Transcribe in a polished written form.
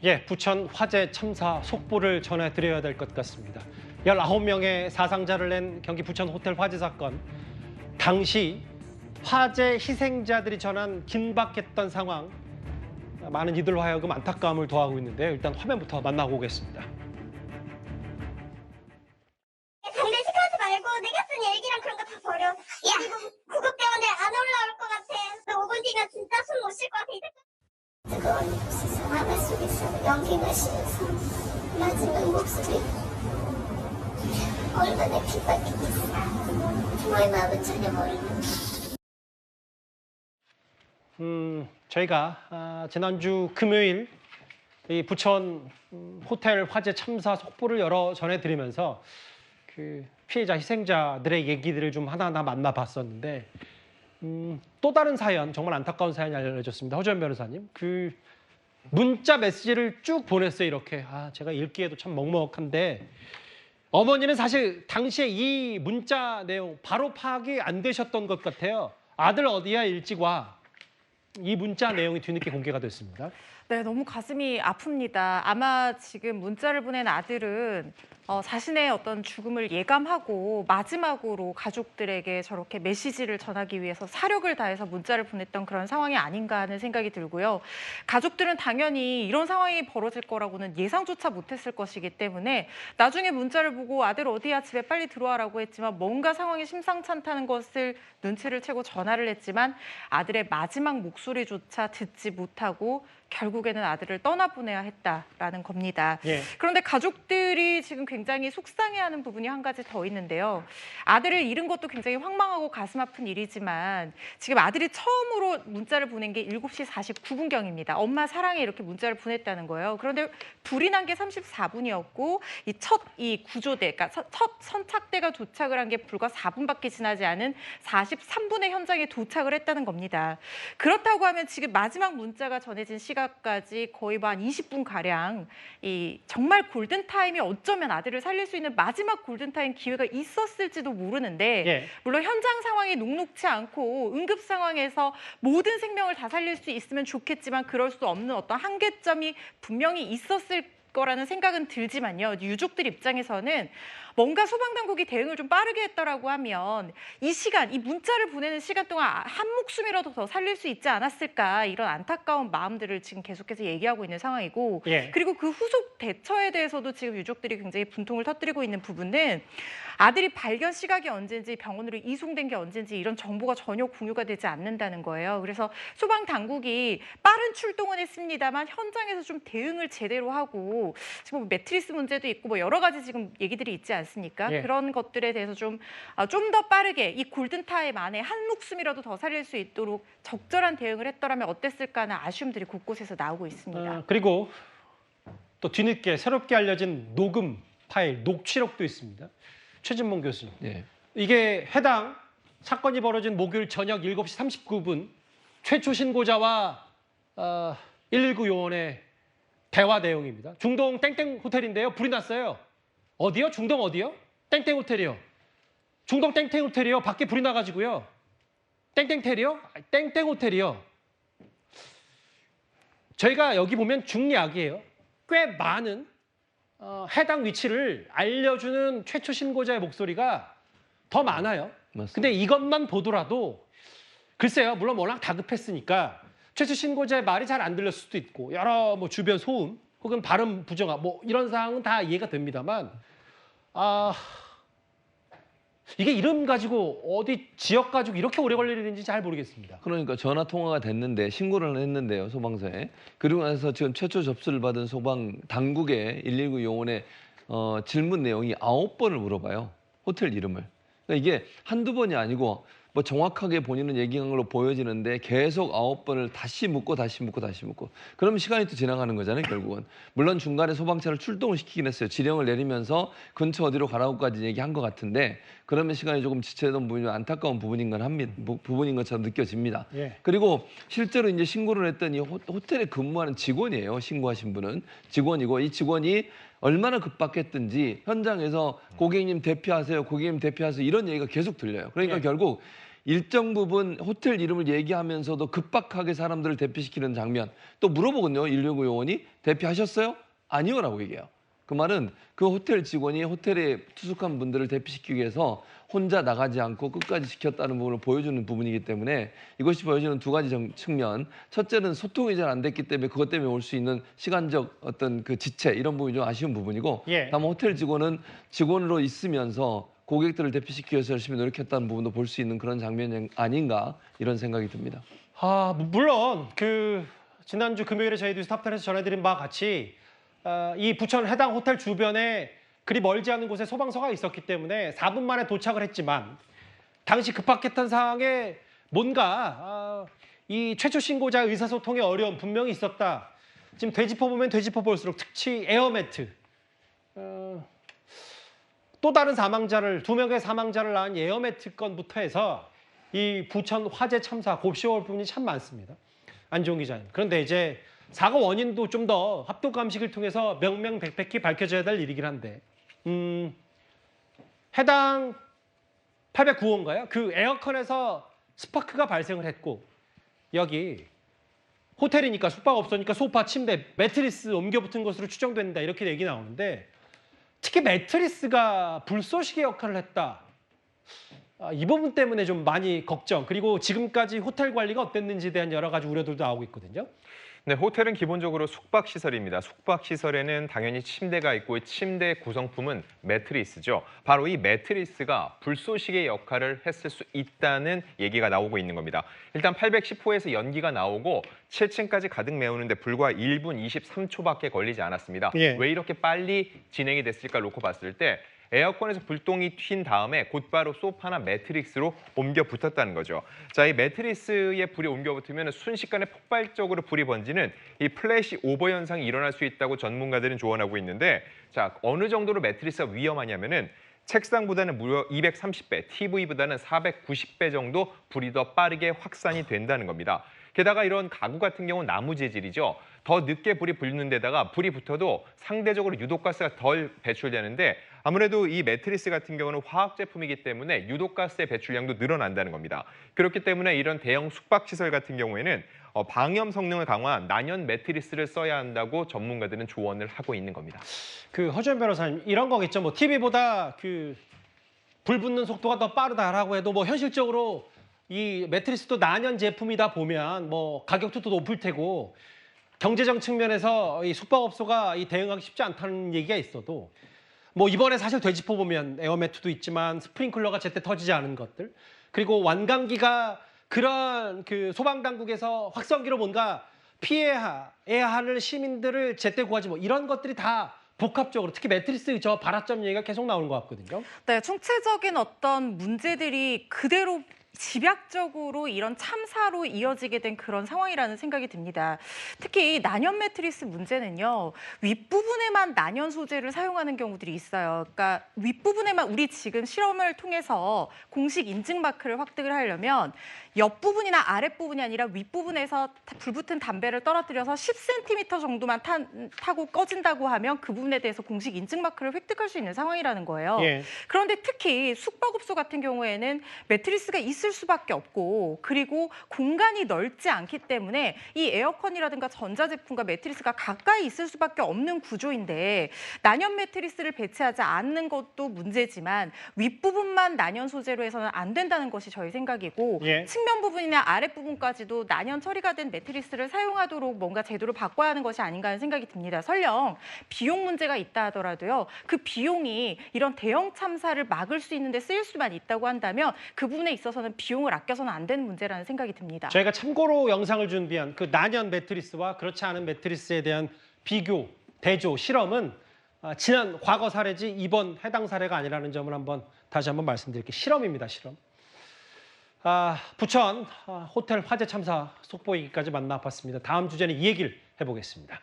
예, 부천 화재 참사 속보를 전해드려야 될 것 같습니다. 19명의 사상자를 낸 경기 부천 호텔 화재 사건. 당시 화재 희생자들이 전한 긴박했던 상황. 많은 이들로 하여금 안타까움을 더하고 있는데요. 일단 화면부터 만나고 오겠습니다. 당장 시끄럽지 말고 내가 쓴 얘기랑 그런 거 다 버려. 야, 구급대원들 안 올라올 것 같아. 너 5분 뒤면 진짜 숨 못 쉴 것 같아. 뜨거운 잎새서 바다 속에서 연기가 심해서 마지막 목소리 얼마나 빗박히겠어. 부모의 마음은 전혀 모르는. 저희가 지난주 금요일 이 부천 호텔 화재 참사 속보를 여러 전해드리면서 그 피해자 희생자들의 얘기들을 좀 하나하나 만나봤었는데 또 다른 사연, 정말 안타까운 사연이 알려졌습니다. 허주연 변호사님, 그 문자 메시지를 쭉 보냈어요. 이렇게 제가 읽기에도 참 먹먹한데 어머니는 사실 당시에 이 문자 내용 바로 파악이 안 되셨던 것 같아요. 아들 어디야 일찍 와. 이 문자 내용이 뒤늦게 공개가 됐습니다. 네, 너무 가슴이 아픕니다. 아마 지금 문자를 보낸 아들은 자신의 어떤 죽음을 예감하고 마지막으로 가족들에게 저렇게 메시지를 전하기 위해서 사력을 다해서 문자를 보냈던 그런 상황이 아닌가 하는 생각이 들고요. 가족들은 당연히 이런 상황이 벌어질 거라고는 예상조차 못했을 것이기 때문에 나중에 문자를 보고 아들 어디야 집에 빨리 들어와라고 했지만 뭔가 상황이 심상찮다는 것을 눈치를 채고 전화를 했지만 아들의 마지막 목소리조차 듣지 못하고 결국에는 아들을 떠나보내야 했다라는 겁니다. 예. 그런데 가족들이 지금 굉장히 속상해하는 부분이 한 가지 더 있는데요. 아들을 잃은 것도 굉장히 황망하고 가슴 아픈 일이지만 지금 아들이 처음으로 문자를 보낸 게 7시 49분경입니다. 엄마 사랑해 이렇게 문자를 보냈다는 거예요. 그런데 불이 난 게 34분이었고 이 구조대, 그러니까 첫 선착대가 도착을 한 게 불과 4분밖에 지나지 않은 43분의 현장에 도착을 했다는 겁니다. 그렇다고 하면 지금 마지막 문자가 전해진 시각까지 거의 한 20분 가량 이 정말 골든 타임이 어쩌면 아들을 살릴 수 있는 마지막 골든 타임 기회가 있었을지도 모르는데 예. 물론 현장 상황이 녹록치 않고 응급 상황에서 모든 생명을 다 살릴 수 있으면 좋겠지만 그럴 수 없는 어떤 한계점이 분명히 있었을 거라는 생각은 들지만요. 유족들 입장에서는 뭔가 소방당국이 대응을 좀 빠르게 했더라고 하면 이 시간, 이 문자를 보내는 시간 동안 한 목숨이라도 더 살릴 수 있지 않았을까 이런 안타까운 마음들을 지금 계속해서 얘기하고 있는 상황이고 예. 그리고 그 후속 대처에 대해서도 지금 유족들이 굉장히 분통을 터뜨리고 있는 부분은 아들이 발견 시각이 언제인지 병원으로 이송된 게 언제인지 이런 정보가 전혀 공유가 되지 않는다는 거예요. 그래서 소방당국이 빠른 출동은 했습니다만 현장에서 좀 대응을 제대로 하고 지금 뭐 매트리스 문제도 있고 뭐 여러 가지 지금 얘기들이 있지 않습니까? 예. 그런 것들에 대해서 좀 더 빠르게 이 골든타임 안에 한 목숨이라도 더 살릴 수 있도록 적절한 대응을 했더라면 어땠을까 하는 아쉬움들이 곳곳에서 나오고 있습니다. 그리고 또 뒤늦게 새롭게 알려진 녹음 파일, 녹취록도 있습니다. 최진봉 교수님. 네. 이게 해당 사건이 벌어진 목요일 저녁 7시 39분 최초 신고자와 119 요원의 대화 내용입니다. 중동 땡땡 호텔인데요. 불이 났어요. 어디요? 중동 어디요? 땡땡 호텔이요. 중동 땡땡 호텔이요. 밖에 불이 나가지고요. 땡땡텔이요? 땡땡 호텔이요. 저희가 여기 보면 중약이에요. 꽤 많은 해당 위치를 알려주는 최초 신고자의 목소리가 더 많아요. 맞습니다. 근데 이것만 보더라도 글쎄요. 물론 워낙 다급했으니까 최초 신고자의 말이 잘 안 들렸을 수도 있고 여러 뭐 주변 소음 혹은 발음 부정함 뭐 이런 사항은 다 이해가 됩니다만 이게 이름 가지고 어디 지역 가지고 이렇게 오래 걸릴 일인지 잘 모르겠습니다. 그러니까 전화 통화가 됐는데 신고를 했는데요, 소방서에. 그리고 나서 지금 최초 접수를 받은 소방 당국의 119 요원의 질문 내용이 9번을 물어봐요. 호텔 이름을. 그러니까 이게 한두 번이 아니고 뭐 정확하게 본인은 얘기한 걸로 보여지는데 계속 9번을 다시 묻고 다시 묻고 다시 묻고 그러면 시간이 또 지나가는 거잖아요, 결국은. 물론 중간에 소방차를 출동을 시키긴 했어요. 지령을 내리면서 근처 어디로 가라고까지 얘기한 것 같은데 그러면 시간이 조금 지체되던 부분이 안타까운 부분인 것처럼 느껴집니다. 예. 그리고 실제로 이제 신고를 했던 이 호텔에 근무하는 직원이에요. 신고하신 분은 직원이고 이 직원이 얼마나 급박했든지 현장에서 고객님 대피하세요, 고객님 대피하세요 이런 얘기가 계속 들려요. 그러니까 예. 결국 일정 부분 호텔 이름을 얘기하면서도 급박하게 사람들을 대피시키는 장면. 또 물어보거든요. 119 요원이 대피하셨어요? 아니요라고 얘기해요. 그 말은 그 호텔 직원이 호텔에 투숙한 분들을 대피시키기 위해서 혼자 나가지 않고 끝까지 지켰다는 부분을 보여주는 부분이기 때문에 이것이 보여주는 두 가지 측면. 첫째는 소통이 잘 안 됐기 때문에 그것 때문에 올 수 있는 시간적 어떤 그 지체 이런 부분이 좀 아쉬운 부분이고 예. 다만 호텔 직원은 직원으로 있으면서 고객들을 대피시키기 위해서 열심히 노력했다는 부분도 볼 수 있는 그런 장면이 아닌가 이런 생각이 듭니다. 물론 그 지난주 금요일에 저희도 스탑텐에서 전해드린 바와 같이 이 부천 해당 호텔 주변에 그리 멀지 않은 곳에 소방서가 있었기 때문에 4분 만에 도착을 했지만 당시 급박했던 상황에 뭔가 이 최초 신고자 의사소통의 어려움 분명히 있었다. 지금 되짚어보면 되짚어볼수록 특히 에어매트 또 다른 사망자를 2명의 사망자를 낳은 에어매트 건부터 해서 이 부천 화재 참사 곱씹어볼 부분이 참 많습니다. 안종 기자님. 그런데 이제 사고 원인도 좀 더 합동 감식을 통해서 명명백백히 밝혀져야 될 일이긴 한데 해당 809호인가요? 그 에어컨에서 스파크가 발생을 했고 여기 호텔이니까 숙박업소니까 소파, 침대, 매트리스 옮겨 붙은 것으로 추정된다 이렇게 얘기 나오는데 특히 매트리스가 불쏘시개 역할을 했다. 이 부분 때문에 좀 많이 걱정 그리고 지금까지 호텔 관리가 어땠는지에 대한 여러 가지 우려들도 나오고 있거든요. 네, 호텔은 기본적으로 숙박시설입니다. 숙박시설에는 당연히 침대가 있고 침대 구성품은 매트리스죠. 바로 이 매트리스가 불쏘시개 역할을 했을 수 있다는 얘기가 나오고 있는 겁니다. 일단 810호에서 연기가 나오고 7층까지 가득 메우는데 불과 1분 23초밖에 걸리지 않았습니다. 예. 왜 이렇게 빨리 진행이 됐을까 놓고 봤을 때 에어컨에서 불똥이 튄 다음에 곧바로 소파나 매트리스로 옮겨 붙었다는 거죠. 자, 이 매트리스에 불이 옮겨 붙으면 순식간에 폭발적으로 불이 번지는 이 플래시 오버 현상이 일어날 수 있다고 전문가들은 조언하고 있는데 자, 어느 정도로 매트리스가 위험하냐면은 책상보다는 무려 230배, TV보다는 490배 정도 불이 더 빠르게 확산이 된다는 겁니다. 게다가 이런 가구 같은 경우는 나무 재질이죠. 더 늦게 불이 붙는 데다가 불이 붙어도 상대적으로 유독가스가 덜 배출되는데 아무래도 이 매트리스 같은 경우는 화학 제품이기 때문에 유독가스의 배출량도 늘어난다는 겁니다. 그렇기 때문에 이런 대형 숙박시설 같은 경우에는 방염 성능을 강화한 난연 매트리스를 써야 한다고 전문가들은 조언을 하고 있는 겁니다. 그 허주현 변호사님 이런 거겠죠. 뭐 TV보다 그 불 붙는 속도가 더 빠르다라고 해도 뭐 현실적으로 이 매트리스도 난연 제품이다 보면 뭐 가격도 또 높을 테고 경제적 측면에서 이 숙박업소가 이 대응하기 쉽지 않다는 얘기가 있어도 뭐 이번에 사실 되짚어 보면 에어매트도 있지만 스프링클러가 제때 터지지 않은 것들 그리고 완강기가 그런 그 소방당국에서 확성기로 뭔가 피해야 하는 시민들을 제때 구하지 뭐 이런 것들이 다 복합적으로 특히 매트리스 저 발화점 얘기가 계속 나오는 것 같거든요. 네, 총체적인 어떤 문제들이 그대로 집약적으로 이런 참사로 이어지게 된 그런 상황이라는 생각이 듭니다. 특히 난연 매트리스 문제는요. 윗부분에만 난연 소재를 사용하는 경우들이 있어요. 그러니까 윗부분에만 우리 지금 실험을 통해서 공식 인증 마크를 획득을 하려면 옆부분이나 아랫부분이 아니라 윗부분에서 불붙은 담배를 떨어뜨려서 10cm 정도만 타고 꺼진다고 하면 그 부분에 대해서 공식 인증 마크를 획득할 수 있는 상황이라는 거예요. 예. 그런데 특히 숙박업소 같은 경우에는 매트리스가 있을 수밖에 없고 그리고 공간이 넓지 않기 때문에 이 에어컨이라든가 전자제품과 매트리스가 가까이 있을 수밖에 없는 구조인데 난연 매트리스를 배치하지 않는 것도 문제지만 윗부분만 난연 소재로 해서는 안 된다는 것이 저희 생각이고 예. 측면 부분이나 아랫부분까지도 난연 처리가 된 매트리스를 사용하도록 뭔가 제도를 바꿔야 하는 것이 아닌가 하는 생각이 듭니다. 설령 비용 문제가 있다 하더라도요. 그 비용이 이런 대형 참사를 막을 수 있는데 쓰일 수만 있다고 한다면 그 부분에 있어서는 비용을 아껴서는 안 되는 문제라는 생각이 듭니다. 저희가 참고로 영상을 준비한 그 난연 매트리스와 그렇지 않은 매트리스에 대한 비교, 대조, 실험은 지난 과거 사례지 이번 해당 사례가 아니라는 점을 다시 한번 말씀드릴게요. 실험입니다, 실험. 부천 호텔 화재 참사 속보이기까지 만나봤습니다. 다음 주제는 이 얘기를 해보겠습니다.